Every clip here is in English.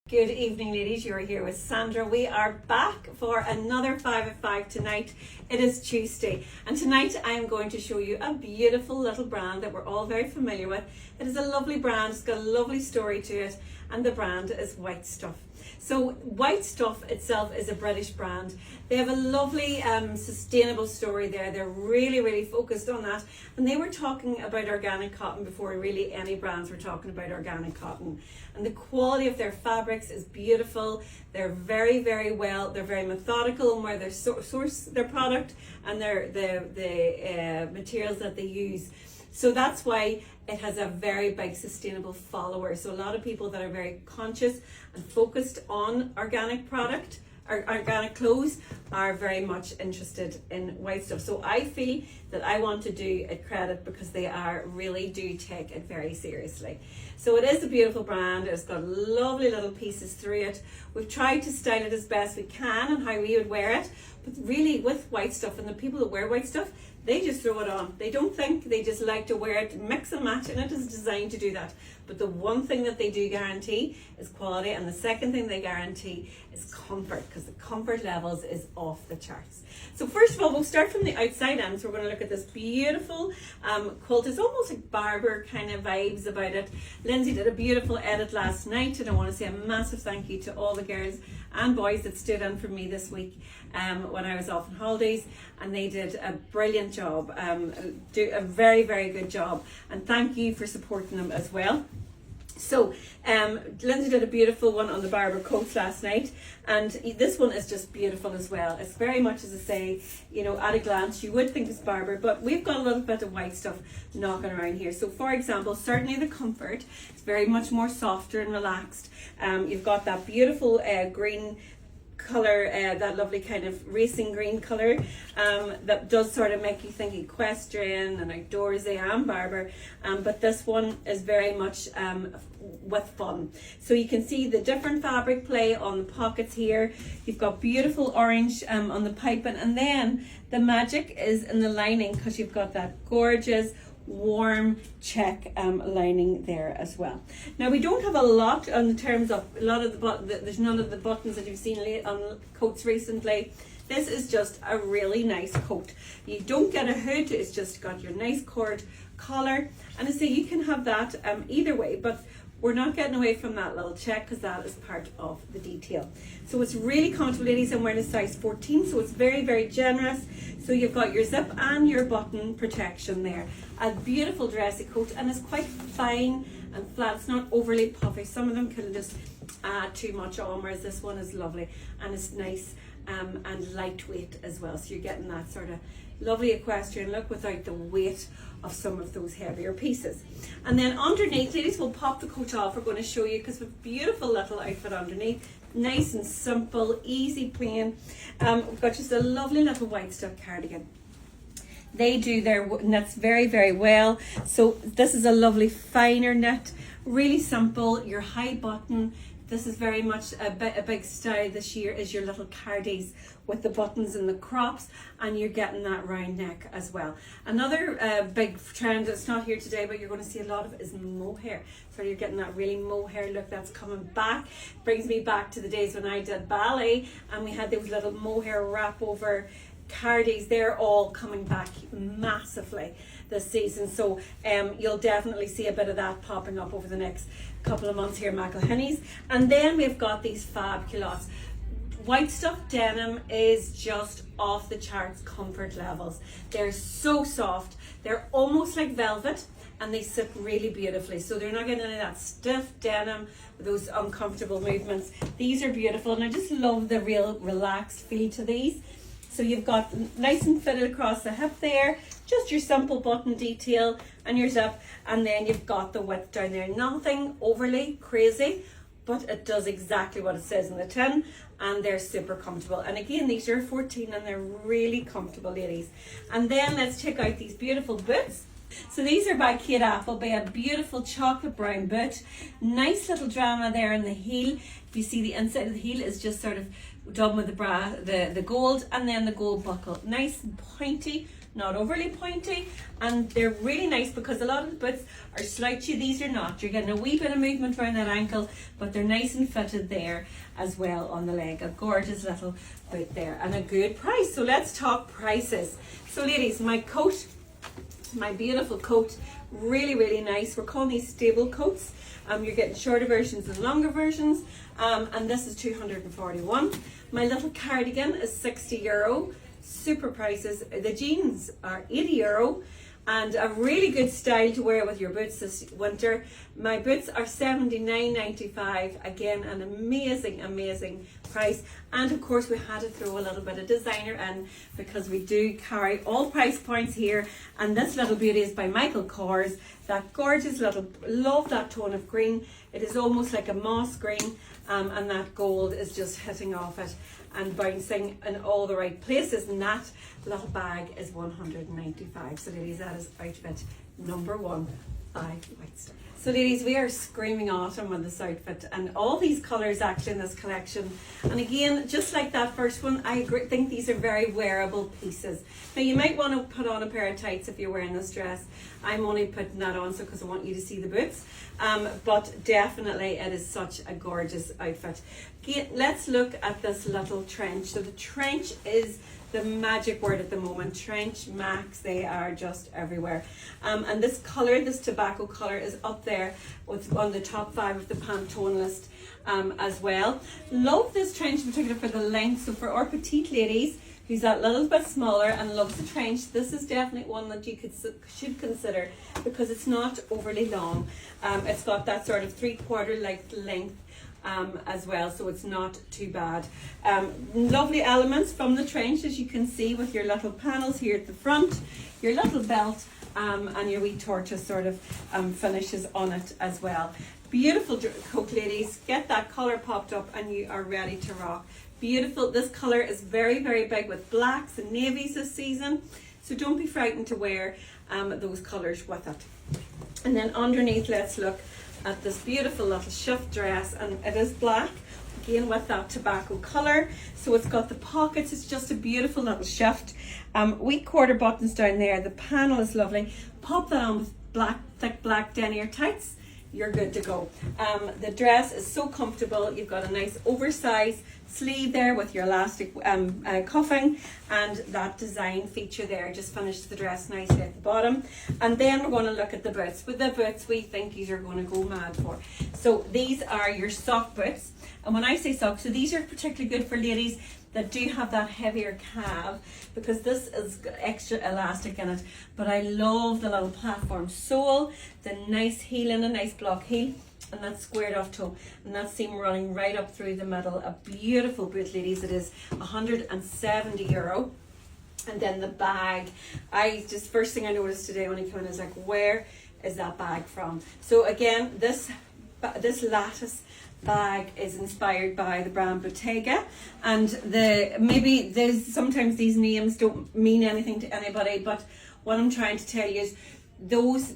Good evening, ladies. You're here with Sandra. We are back for another 5 at 5 tonight. It is Tuesday, and tonight I'm going to show you a beautiful little brand that we're all very familiar with. It is a lovely brand. It's got a lovely story to it, and the brand is White Stuff. So White Stuff itself is a British brand. They have a lovely sustainable story there. They're really focused on that, and they were talking about organic cotton before really any brands were talking about organic cotton. And the quality of their fabrics is beautiful. They're very well, they're very methodical in where they source their product and the materials that they use. So that's why it has a very big sustainable follower. So a lot of people that are very conscious and focused on organic product or organic clothes are very much interested in White Stuff. So I feel that I want to do it credit because they really do take it very seriously. So it is a beautiful brand. It's got lovely little pieces through it. We've tried to style it as best we can and how we would wear it. But really with White Stuff, and the people that wear White Stuff, they just throw it on. They don't think, they just like to wear it, mix and match, and it is designed to do that. But the one thing that they do guarantee is quality, and the second thing they guarantee is comfort, because the comfort levels is off the charts. So first of all, we'll start from the outside end. So we're going to look at this beautiful quilt. It's almost like Barber kind of vibes about it. Lindsay did a beautiful edit last night, and I want to say a massive thank you to all the girls and boys that stood in for me this week when I was off on holidays, and they did a brilliant job, do a very good job, and thank you for supporting them as well. So Lindsay did a beautiful one on the Barber coats last night, and this one is just beautiful as well. It's very much, as I say, you know, at a glance you would think it's Barber, but we've got a little bit of White Stuff knocking around here. So for example, certainly the comfort is very much more softer and relaxed. You've got that beautiful green colour, that lovely kind of racing green colour that does sort of make you think equestrian and outdoorsy and Barber, but this one is very much with fun. So you can see the different fabric play on the pockets here. You've got beautiful orange on the piping, and then the magic is in the lining, because you've got that gorgeous warm check lining there as well. Now we don't have a lot in terms of a lot of there's none of the buttons that you've seen on coats recently. This is just a really nice coat. You don't get a hood, it's just got your nice cord collar, and I say you can have that either way, but we're not getting away from that little check because that is part of the detail. So it's really comfortable, ladies. I'm wearing a size 14, so it's very generous. So you've got your zip and your button protection there. A beautiful dressy coat, and it's quite fine and flat. It's not overly puffy. Some of them can just add too much on, whereas this one is lovely and it's nice and lightweight as well. So you're getting that sort of lovely equestrian look without the weight of some of those heavier pieces. And then underneath, ladies, we'll pop the coat off. We're going to show you, because we've a beautiful little outfit underneath, nice and simple, easy, plain. We've got just a lovely little White Stuff cardigan. They do their knits very well. So this is a lovely finer knit, really simple. Your high button. This is very much a big style this year, is your little cardies with the buttons and the crops, and you're getting that round neck as well. Another big trend that's not here today, but you're going to see a lot of, is mohair. So you're getting that really mohair look that's coming back. Brings me back to the days when I did ballet and we had those little mohair wrap over cardies. They're all coming back massively this season, so you'll definitely see a bit of that popping up over the next couple of months here at McElhinneys. And then we've got these fab culottes. White Stuff denim is just off the charts comfort levels. They're so soft, they're almost like velvet, and they sit really beautifully. So they're not getting any of that stiff denim with those uncomfortable movements. These are beautiful, and I just love the real relaxed feel to these. So you've got nice and fitted across the hip there, just your simple button detail and your zip, and then you've got the width down there. Nothing overly crazy, but it does exactly what it says in the tin, and they're super comfortable. And again, these are 14 and they're really comfortable, ladies. And then let's check out these beautiful boots. So these are by Kate Appleby, a beautiful chocolate brown boot. Nice little drama there in the heel. You see the inside of the heel is just sort of done with the gold, and then the gold buckle. Nice and pointy, not overly pointy, and they're really nice because a lot of the boots are slouchy. These are not. You're getting a wee bit of movement around that ankle, but they're nice and fitted there as well on the leg. A gorgeous little boot there and a good price. So let's talk prices. So ladies, my coat, my beautiful coat, really nice. We're calling these stable coats. You're getting shorter versions and longer versions, and this is 241. My little cardigan is €60. Super prices. The jeans are €80, and a really good style to wear with your boots this winter. My boots are $79.95. Again, an amazing price. And of course, we had to throw a little bit of designer in because we do carry all price points here. And this little beauty is by Michael Kors. That gorgeous little, love that tone of green. It is almost like a moss green, and that gold is just hitting off it and bouncing in all the right places. And that little bag is $195. So ladies, that is outfit number 1 by White Star. So ladies, we are screaming autumn with this outfit, and all these colours actually in this collection. And again, just like that first one, I think these are very wearable pieces. Now you might want to put on a pair of tights if you're wearing this dress. I'm only putting that on so because I want you to see the boots. But definitely it is such a gorgeous outfit. Again, let's look at this little trench. So the trench is the magic word at the moment. Trench, Max, they are just everywhere. And this colour, this tobacco colour, is up there with on the top 5 of the Pantone list as well. Love this trench in particular for the length. So for our petite ladies who's that little bit smaller and loves the trench, this is definitely one that you should consider because it's not overly long. It's got that sort of 3/4 length as well, so it's not too bad. Lovely elements from the trench, as you can see, with your little panels here at the front, your little belt, and your wee tortoise sort of finishes on it as well. Beautiful coat, ladies. Get that colour popped up and you are ready to rock. Beautiful. This colour is very big with blacks and navies this season, so don't be frightened to wear those colours with it. And then underneath, let's look at this beautiful little shift dress, and it is black again with that tobacco colour. So it's got the pockets, it's just a beautiful little shift. Wee quarter buttons down there. The panel is lovely. Pop that on with thick black denier tights, you're good to go. The dress is so comfortable. You've got a nice oversized sleeve there with your elastic cuffing, and that design feature there just finishes the dress nicely at the bottom. And then we're going to look at the boots. With the boots, we think these are going to go mad for. So these are your sock boots, and when I say socks, so these are particularly good for ladies that do have that heavier calf, because this is extra elastic in it. But I love the little platform sole, the nice heel and a nice block heel, and that squared off toe, and that seam running right up through the middle. A beautiful boot, ladies. It is €170. And then the bag, first thing I noticed today when I came in is like, where is that bag from? So again, this lattice bag is inspired by the brand Bottega, and sometimes these names don't mean anything to anybody, but what I'm trying to tell you is those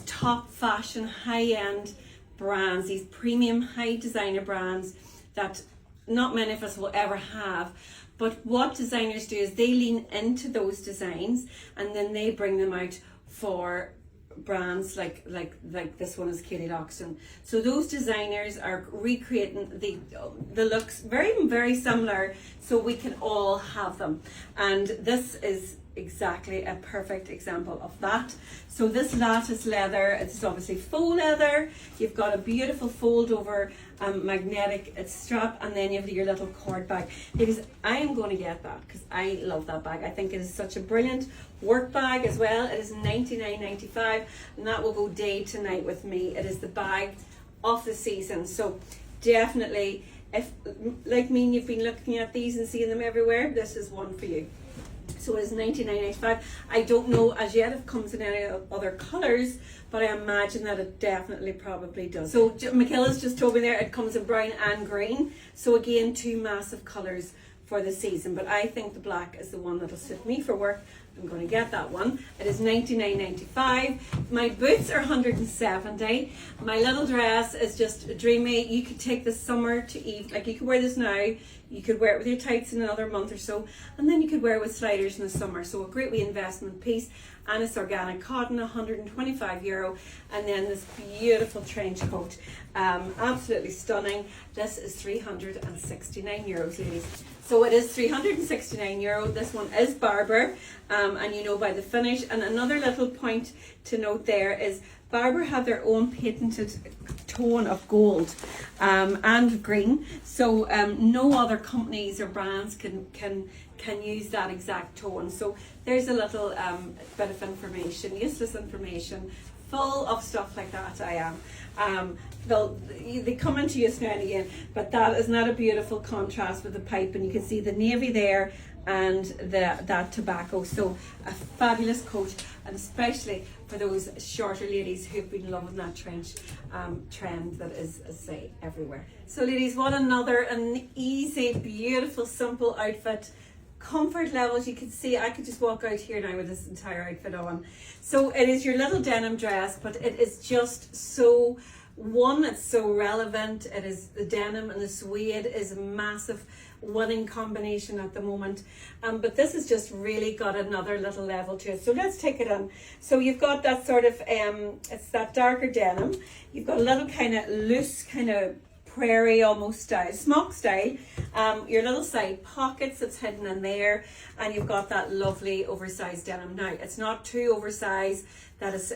top fashion high-end brands, these premium high designer brands that not many of us will ever have, but what designers do is they lean into those designs and then they bring them out for brands like this one is Katie Loxton. So those designers are recreating the looks very similar, so we can all have them, and this is exactly a perfect example of that. So this lattice leather, it's obviously faux leather. You've got a beautiful fold over magnetic strap, and then you have your little cord bag. Ladies, I am going to get that because I love that bag. I think it is such a brilliant work bag as well. It is $99.95, and that will go day to night with me. It is the bag of the season. So definitely, if like me, you've been looking at these and seeing them everywhere, this is one for you. So it is $99.95. I don't know as yet if it comes in any other colours, but I imagine that it definitely probably does. So Michaela's just told me there it comes in brown and green. So again, 2 massive colours for the season, but I think the black is the one that'll suit me for work I'm going to get that one. It is $99.95. My boots are $170. My little dress is just dreamy. You could take this summer to eve, like you could wear this now. You could wear it with your tights in another month or so, and then you could wear it with sliders in the summer. So a great wee investment piece, and it's organic cotton, €125. And then this beautiful trench coat, absolutely stunning. This is €369, ladies. So it is €369. This one is Barber, and you know by the finish. And another little point to note there is Barber have their own patented tone of gold and green. So no other companies or brands can use that exact tone. So there's a little bit of information, useless information, full of stuff like that. They come into use now and again, but that is not a beautiful contrast with the pipe, and you can see the navy there and that tobacco. So a fabulous coat, and especially for those shorter ladies who've been loving that trench trend that is, as I say, everywhere. So ladies, what an easy, beautiful, simple outfit. Comfort levels, you can see I could just walk out here now with this entire outfit on. So it is your little denim dress, but it is just so, it's so relevant. It is the denim and the suede is a massive winning combination at the moment, but this has just really got another little level to it. So let's take it on. So you've got that sort of it's that darker denim. You've got a little kind of loose, kind of prairie almost style, smock style, your little side pockets that's hidden in there, and you've got that lovely oversized denim. Now it's not too oversized that it's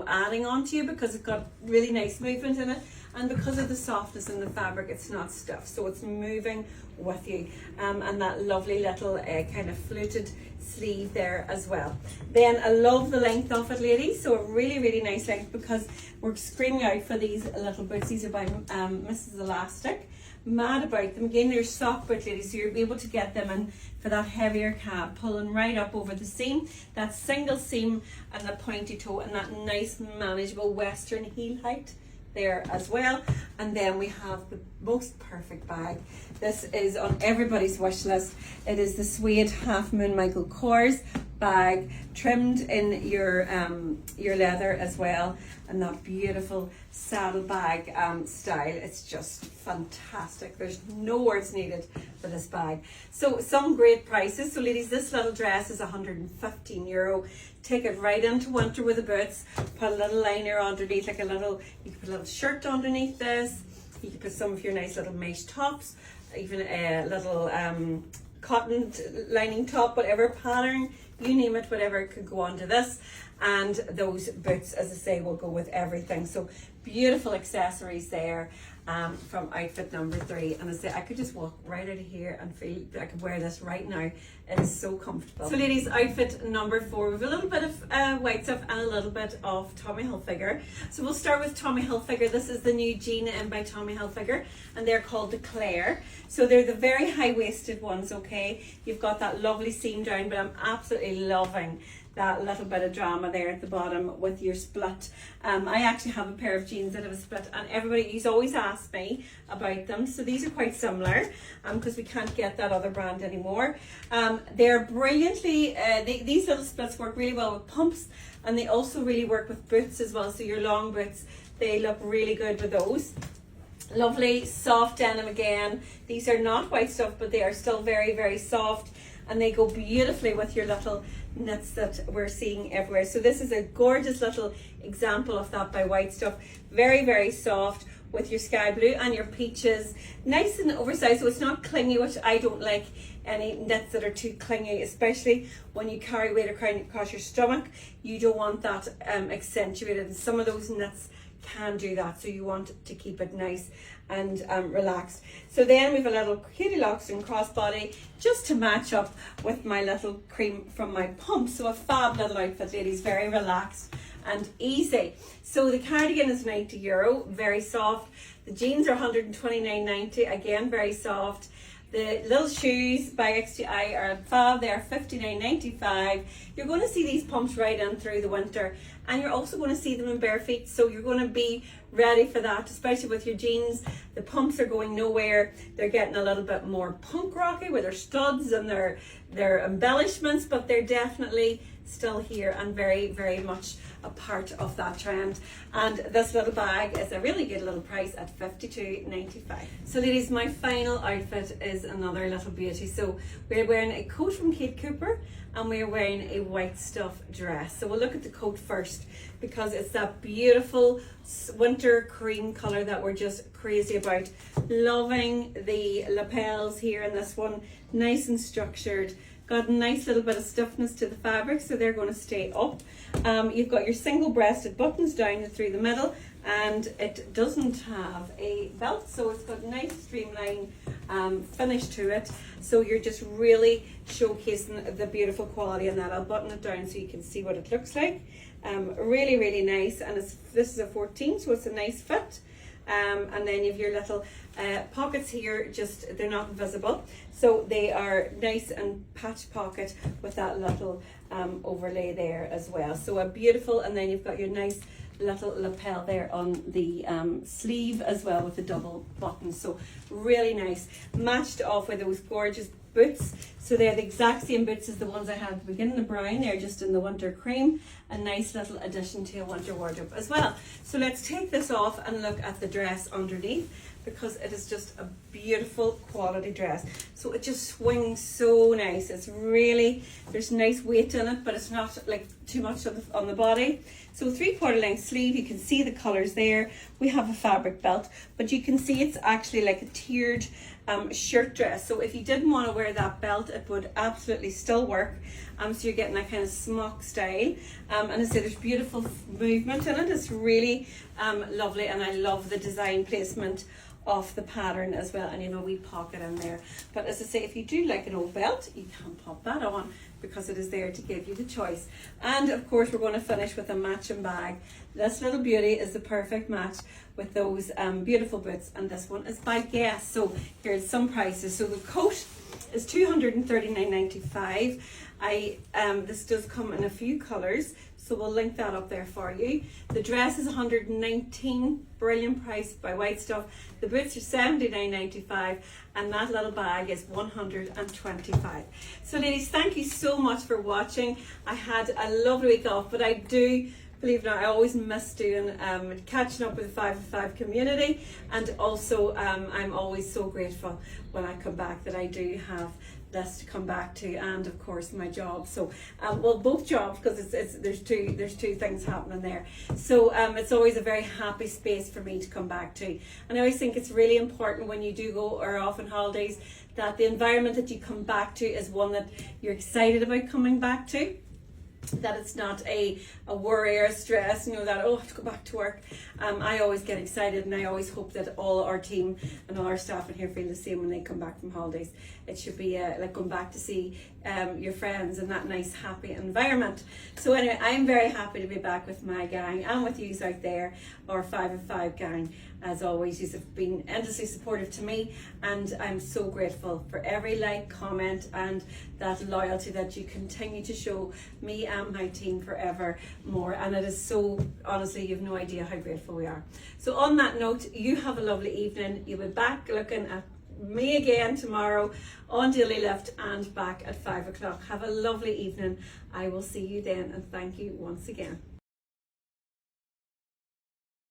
adding on to you, because it's got really nice movement in it, and because of the softness in the fabric, it's not stiff, so it's moving with you, and that lovely little kind of fluted sleeve there as well. Then I love the length of it, ladies, so a really nice length, because we're screaming out for these little boots. These are by Mrs. Elastic. Mad about them. Again, they're soft boot, ladies, so you'll be able to get them in for that heavier cab, pulling right up over the seam, that single seam and the pointy toe, and that nice manageable western heel height there as well. And then we have the most perfect bag. This is on everybody's wish list. It is the suede Half Moon Michael Kors bag, trimmed in your leather as well, and that beautiful saddlebag style. It's just fantastic. There's no words needed for this bag. So some great prices. So ladies, this little dress is €115. Take it right into winter with the boots. Put a little liner underneath, like you can put a little shirt underneath this. You can put some of your nice little mesh tops, even a little cotton lining top, whatever pattern, you name it, whatever could go onto this. And those boots, as I say, will go with everything. So beautiful accessories there from outfit number 3. And as I say, I could just walk right out of here and feel I could wear this right now. It is so comfortable. So ladies, outfit number 4, with a little bit of white stuff and a little bit of Tommy Hilfiger. So we'll start with Tommy Hilfiger. This is the new jean in by Tommy Hilfiger, and they're called the Claire. So they're the very high-waisted ones, okay? You've got that lovely seam down, but I'm absolutely loving that little bit of drama there at the bottom with your split. I actually have a pair of jeans that have a split, and everybody's always asked me about them. So these are quite similar, because we can't get that other brand anymore. They're brilliantly, these little splits work really well with pumps, and they also really work with boots as well. So your long boots, they look really good with those. Lovely soft denim again. These are not white stuff, but they are still very soft, and they go beautifully with your little knits that we're seeing everywhere. So this is a gorgeous little example of that by White Stuff. Very soft with your sky blue and your peaches. Nice and oversized, so it's not clingy, which I don't like any knits that are too clingy, especially when you carry weight across your stomach. You don't want that accentuated, and some of those knits can do that, so you want to keep it nice and relaxed. So then we've a little cutie Loxton crossbody just to match up with my little cream from my pump. So a fab little outfit, ladies, very relaxed and easy. So the cardigan is €90, very soft. The jeans are $129.90, again very soft. The little shoes by XTI are at fab. They are $59.95. You're going to see these pumps right in through the winter, and you're also going to see them in bare feet, so you're going to be ready for that, especially with your jeans. The pumps are going nowhere. They're getting a little bit more punk rocky with their studs and their embellishments, but they're definitely still here and very, very much a part of that trend. And this little bag is a really good little price at $52.95. So ladies, my final outfit is another little beauty. So we're wearing a coat from Kate Cooper, and we're wearing a white stuff dress. So we'll look at the coat first, because it's that beautiful winter cream color that we're just crazy about. Loving the lapels here in this one, nice and structured. Got a nice little bit of stiffness to the fabric, so they're going to stay up. You've got your single breasted buttons down through the middle, and it doesn't have a belt, so it's got a nice streamline finish to it. So you're just really showcasing the beautiful quality in that. I'll button it down so you can see what it looks like. Really, really nice, and this is a 14, so it's a nice fit. And then you have your little pockets here, just they're not visible, so they are nice and patch pocket with that little overlay there as well. So a beautiful, and then you've got your nice little lapel there on the sleeve as well with the double button. So really nice, matched off with those gorgeous boots. So they're the exact same boots as the ones I had at the beginning, the brown. They're just in the winter cream. A nice little addition to a winter wardrobe as well. So let's take this off and look at the dress underneath, because it is just a beautiful quality dress. So it just swings so nice. It's really, there's nice weight in it, but it's not like too much on the body. So 3/4 length sleeve, you can see the colors there. We have a fabric belt, but you can see it's actually like a tiered shirt dress. So if you didn't want to wear that belt, it would absolutely still work. So you're getting that kind of smock style. And I say there's beautiful movement in it. It's really lovely, and I love the design placement of the pattern as well, and you know, we pocket in there. But as I say, if you do like an old belt, you can pop that on, because it is there to give you the choice. And of course, we're going to finish with a matching bag. This little beauty is the perfect match with those beautiful boots, and this one is by Guess. So here's some prices. So the coat is $239.95. This does come in a few colors, so we'll link that up there for you. The dress is $119, brilliant price by White Stuff. The boots are $79.95, and that little bag is $125. So ladies, thank you so much for watching. I had a lovely week off, but I do, believe it or not, I always miss doing catching up with the 5 of 5 community, and also I'm always so grateful when I come back that I do have this to come back to, and of course my job. So well, both jobs, because there's two things happening there. So it's always a very happy space for me to come back to, and I always think it's really important when you do go or off on holidays that the environment that you come back to is one that you're excited about coming back to. That it's not a worry or a stress, you know, that, oh, I have to go back to work. I always get excited, and I always hope that all our team and all our staff in here feel the same when they come back from holidays. It should be like going back to see your friends in that nice happy environment. So anyway, I'm very happy to be back with my gang and with you out there, our 5 of 5 gang. As always, you have been endlessly supportive to me, and I'm so grateful for every like, comment, and that loyalty that you continue to show me and my team forever more. And it is so, honestly, you have no idea how grateful we are. So on that note, you have a lovely evening. You'll be back looking at me again tomorrow on Daily Lift, and back at 5 o'clock. Have a lovely evening. I will see you then, and thank you once again.